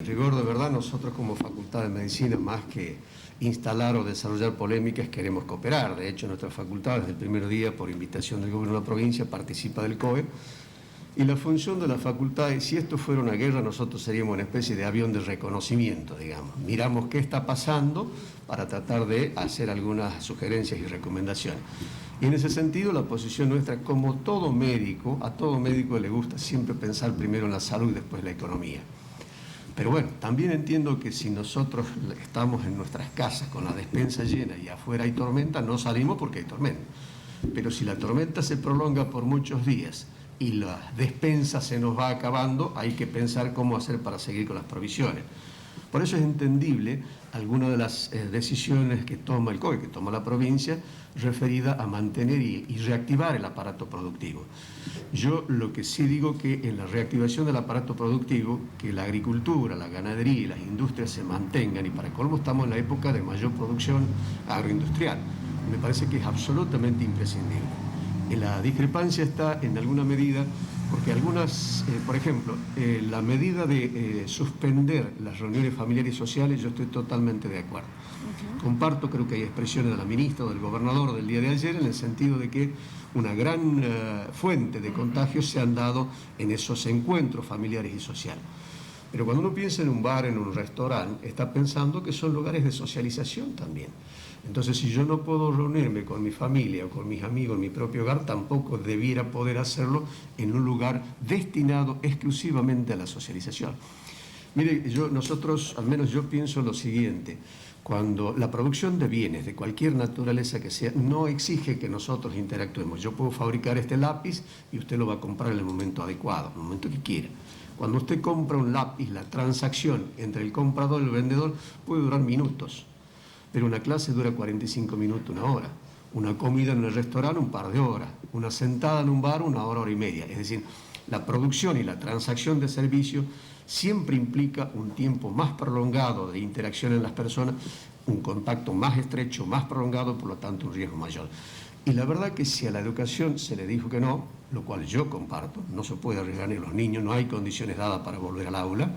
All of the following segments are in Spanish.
En rigor, de verdad, nosotros como Facultad de Medicina, más que instalar o desarrollar polémicas, queremos cooperar. De hecho, nuestra facultad, desde el primer día, por invitación del gobierno de la provincia, participa del COE. Y la función de la facultad es, si esto fuera una guerra, nosotros seríamos una especie de avión de reconocimiento, digamos. Miramos qué está pasando para tratar de hacer algunas sugerencias y recomendaciones. Y en ese sentido, la posición nuestra, como todo médico, a todo médico le gusta siempre pensar primero en la salud y después en la economía. Pero bueno, también entiendo que si nosotros estamos en nuestras casas con la despensa llena y afuera hay tormenta, no salimos porque hay tormenta. Pero si la tormenta se prolonga por muchos días y la despensa se nos va acabando, hay que pensar cómo hacer para seguir con las provisiones. Por eso es entendible algunas de las decisiones que toma el COE, que toma la provincia, referida a mantener y reactivar el aparato productivo. Yo lo que sí digo que en la reactivación del aparato productivo, que la agricultura, la ganadería y las industrias se mantengan, y para colmo estamos en la época de mayor producción agroindustrial. Me parece que es absolutamente imprescindible. La discrepancia está en alguna medida porque algunas, por ejemplo, la medida de suspender las reuniones familiares y sociales, yo estoy totalmente de acuerdo. Comparto, creo que hay expresiones de la ministra o del gobernador del día de ayer en el sentido de que una gran fuente de contagios se han dado en esos encuentros familiares y sociales. Pero cuando uno piensa en un bar, en un restaurante, está pensando que son lugares de socialización también. Entonces, si yo no puedo reunirme con mi familia o con mis amigos en mi propio hogar, tampoco debiera poder hacerlo en un lugar destinado exclusivamente a la socialización. Mire, nosotros, al menos yo pienso lo siguiente: cuando la producción de bienes de cualquier naturaleza que sea, no exige que nosotros interactuemos. Yo puedo fabricar este lápiz y usted lo va a comprar en el momento adecuado, en el momento que quiera. Cuando usted compra un lápiz, la transacción entre el comprador y el vendedor puede durar minutos, pero una clase dura 45 minutos, una hora. Una comida en el restaurante, un par de horas. Una sentada en un bar, una hora, hora y media. Es decir, la producción y la transacción de servicios siempre implica un tiempo más prolongado de interacción en las personas, un contacto más estrecho, más prolongado, por lo tanto un riesgo mayor. Y la verdad que si a la educación se le dijo que no, lo cual yo comparto, no se puede arriesgar ni a los niños, no hay condiciones dadas para volver al aula.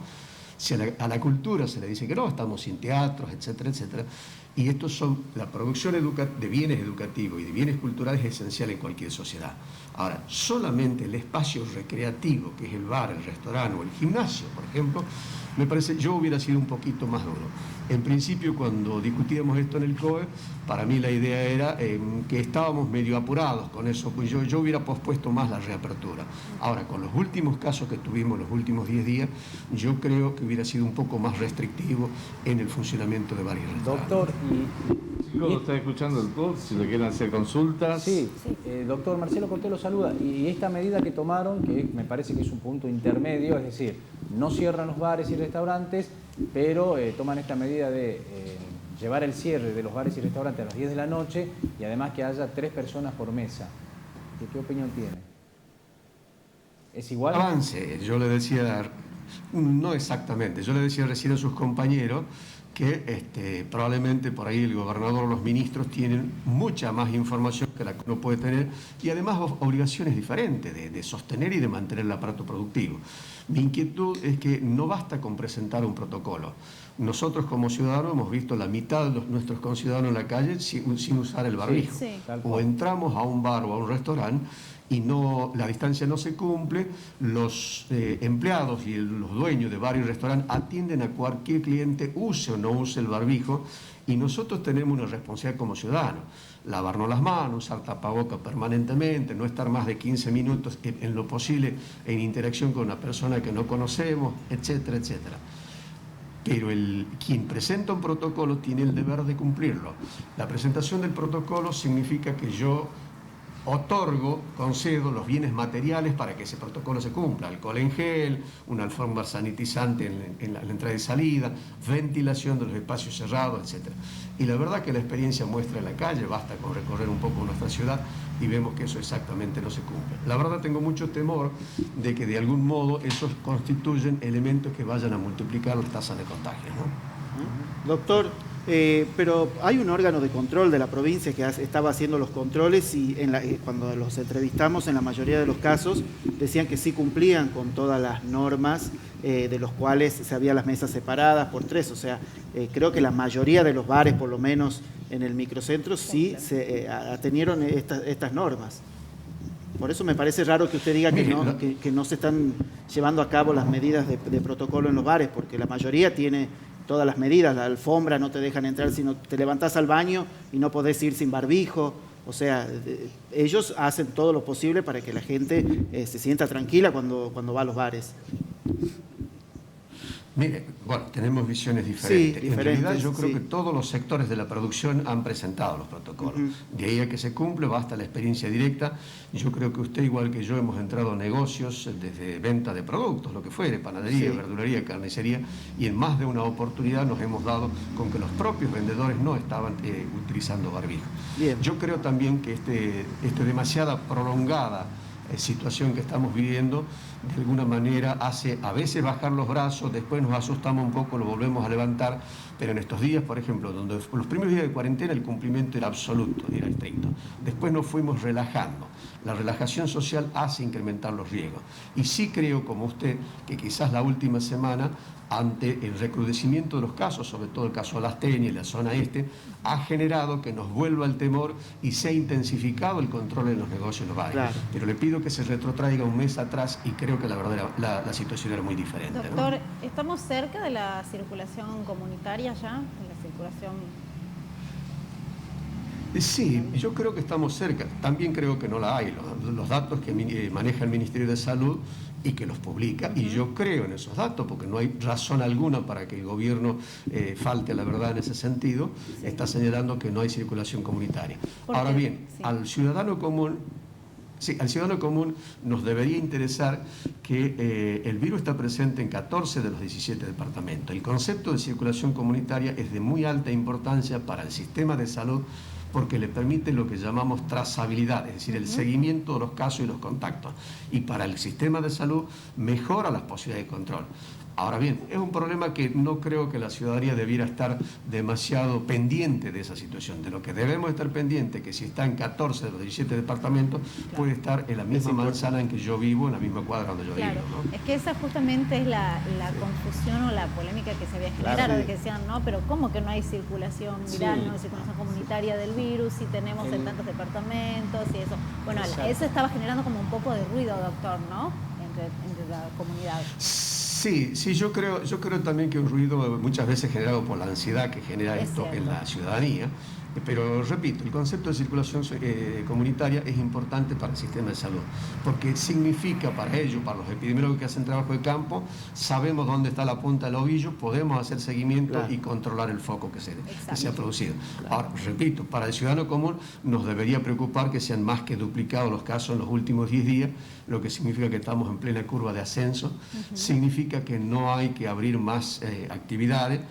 Si a la cultura se le dice que no, estamos sin teatros, etcétera, etcétera. Y estos son, la producción de bienes educativos y de bienes culturales es esencial en cualquier sociedad. Ahora, solamente el espacio recreativo, que es el bar, el restaurante o el gimnasio, por ejemplo, me parece, yo hubiera sido un poquito más duro. En principio, cuando discutíamos esto en el COE, para mí la idea era que estábamos medio apurados con eso, pues yo hubiera pospuesto más la reapertura. Ahora, con los últimos casos que tuvimos los últimos 10 días, yo creo que hubiera sido un poco más restrictivo en el funcionamiento de varios restaurantes. Doctor, Chicos, ¿está escuchando el club? Si le quieren hacer consultas. Sí, doctor Marcelo Cortés lo saluda. Y esta medida que tomaron, que me parece que es un punto intermedio, es decir, no cierran los bares y restaurantes, pero toman esta medida de llevar el cierre de los bares y restaurantes a las 10 de la noche y además que haya 3 personas por mesa. ¿Qué opinión tiene? ¿Es igual? Avance, yo le decía, no exactamente, yo le decía recién a sus compañeros que probablemente por ahí el gobernador o los ministros tienen mucha más información que la que uno puede tener y además obligaciones diferentes de sostener y de mantener el aparato productivo. Mi inquietud es que no basta con presentar un protocolo. Nosotros como ciudadanos hemos visto la mitad de nuestros conciudadanos en la calle sin usar el barbijo. Sí, o entramos a un bar o a un restaurante y la distancia no se cumple, los empleados y los dueños de varios restaurantes atienden a cualquier cliente, use o no use el barbijo, y nosotros tenemos una responsabilidad como ciudadanos: lavarnos las manos, usar tapaboca permanentemente, no estar más de 15 minutos en lo posible en interacción con una persona que no conocemos, etcétera, etcétera. Pero quien presenta un protocolo tiene el deber de cumplirlo. La presentación del protocolo significa que yo concedo los bienes materiales para que ese protocolo se cumpla: alcohol en gel, una alfombra sanitizante en la entrada y salida, ventilación de los espacios cerrados, etc. Y la verdad que la experiencia muestra en la calle, basta con recorrer un poco nuestra ciudad y vemos que eso exactamente no se cumple. La verdad tengo mucho temor de que de algún modo esos constituyen elementos que vayan a multiplicar las tasas de contagio, ¿no? Doctor, Pero hay un órgano de control de la provincia que estaba haciendo los controles y cuando los entrevistamos, en la mayoría de los casos, decían que sí cumplían con todas las normas, de los cuales se había las mesas separadas por 3. O sea, creo que la mayoría de los bares, por lo menos en el microcentro, sí se atenieron estas normas. Por eso me parece raro que usted diga que no se están llevando a cabo las medidas de protocolo en los bares, porque la mayoría tiene todas las medidas. La alfombra no te dejan entrar si no te levantás al baño y no podés ir sin barbijo. O sea, ellos hacen todo lo posible para que la gente se sienta tranquila cuando va a los bares. Mire, bueno, tenemos visiones diferentes. Sí, en realidad yo creo sí. que todos los sectores de la producción han presentado los protocolos. De ahí a que se cumple, basta la experiencia directa. Yo creo que usted, igual que yo, hemos entrado a negocios desde venta de productos, lo que fuere, panadería, Sí. verdulería, carnicería, y en más de una oportunidad nos hemos dado con que los propios vendedores no estaban utilizando barbijo. Bien. Yo creo también que esta demasiada prolongada situación que estamos viviendo, de alguna manera hace a veces bajar los brazos, después nos asustamos un poco, lo volvemos a levantar, pero en estos días, por ejemplo, donde los primeros días de cuarentena el cumplimiento era absoluto, era estricto. Después nos fuimos relajando. La relajación social hace incrementar los riesgos. Y sí creo, como usted, que quizás la última semana, ante el recrudecimiento de los casos, sobre todo el caso de Alastegui y la zona este, ha generado que nos vuelva el temor y se ha intensificado el control en los negocios en los bares. Claro. Pero le pido que se retrotraiga un mes atrás y creo que la situación era muy diferente. Doctor, ¿no? ¿estamos cerca de la circulación comunitaria ya? De la circulación... Sí, yo creo que estamos cerca. También creo que no la hay. Los datos que maneja el Ministerio de Salud y que los publica, y yo creo en esos datos, porque no hay razón alguna para que el gobierno falte a la verdad en ese sentido, está señalando que no hay circulación comunitaria. Ahora bien, al ciudadano común... Sí, al ciudadano común nos debería interesar que el virus está presente en 14 de los 17 departamentos. El concepto de circulación comunitaria es de muy alta importancia para el sistema de salud porque le permite lo que llamamos trazabilidad, es decir, el seguimiento de los casos y los contactos. Y para el sistema de salud mejora las posibilidades de control. Ahora bien, es un problema que no creo que la ciudadanía debiera estar demasiado pendiente de esa situación. De lo que debemos estar pendiente, que si está en 14 de los 17 departamentos, puede estar en la misma manzana en que yo vivo, en la misma cuadra donde yo vivo, ¿no? Es que esa justamente es la confusión o la polémica que se había generado, de que decían, no, pero ¿cómo que no hay circulación viral, no hay circulación comunitaria del virus, si tenemos en tantos departamentos y eso? Bueno, eso estaba generando como un poco de ruido, doctor, ¿no? Entre la comunidad. Sí, yo creo también que un ruido muchas veces generado por la ansiedad que genera esto en la ciudadanía, pero repito, el concepto de circulación comunitaria es importante para el sistema de salud, porque significa para ellos, para los epidemiólogos que hacen trabajo de campo, sabemos dónde está la punta del ovillo, podemos hacer seguimiento y controlar el foco que se ha producido. Ahora, repito, para el ciudadano común nos debería preocupar que sean más que duplicados los casos en los últimos 10 días, lo que significa que estamos en plena curva de ascenso, significa que no hay que abrir más actividades,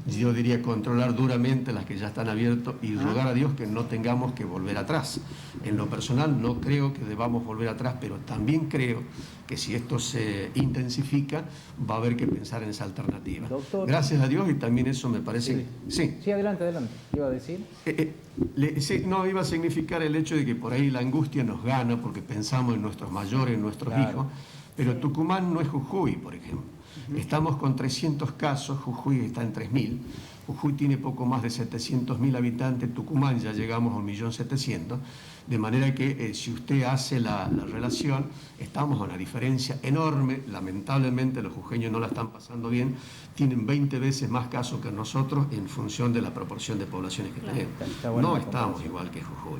yo diría controlar duramente las que ya están abiertas y rogar a Dios que no tengamos que volver atrás. En lo personal no creo que debamos volver atrás, pero también creo que si esto se intensifica va a haber que pensar en esa alternativa. Doctor, gracias a Dios, y también eso me parece... Sí, adelante, iba a decir. No, iba a significar el hecho de que por ahí la angustia nos gana porque pensamos en nuestros mayores, en nuestros hijos, pero Tucumán no es Jujuy, por ejemplo. Estamos con 300 casos, Jujuy está en 3.000, Jujuy tiene poco más de 700.000 habitantes, Tucumán ya llegamos a 1.700.000, de manera que si usted hace la relación, estamos a una diferencia enorme. Lamentablemente los jujeños no la están pasando bien, tienen 20 veces más casos que nosotros en función de la proporción de poblaciones que tenemos. No estamos igual que Jujuy.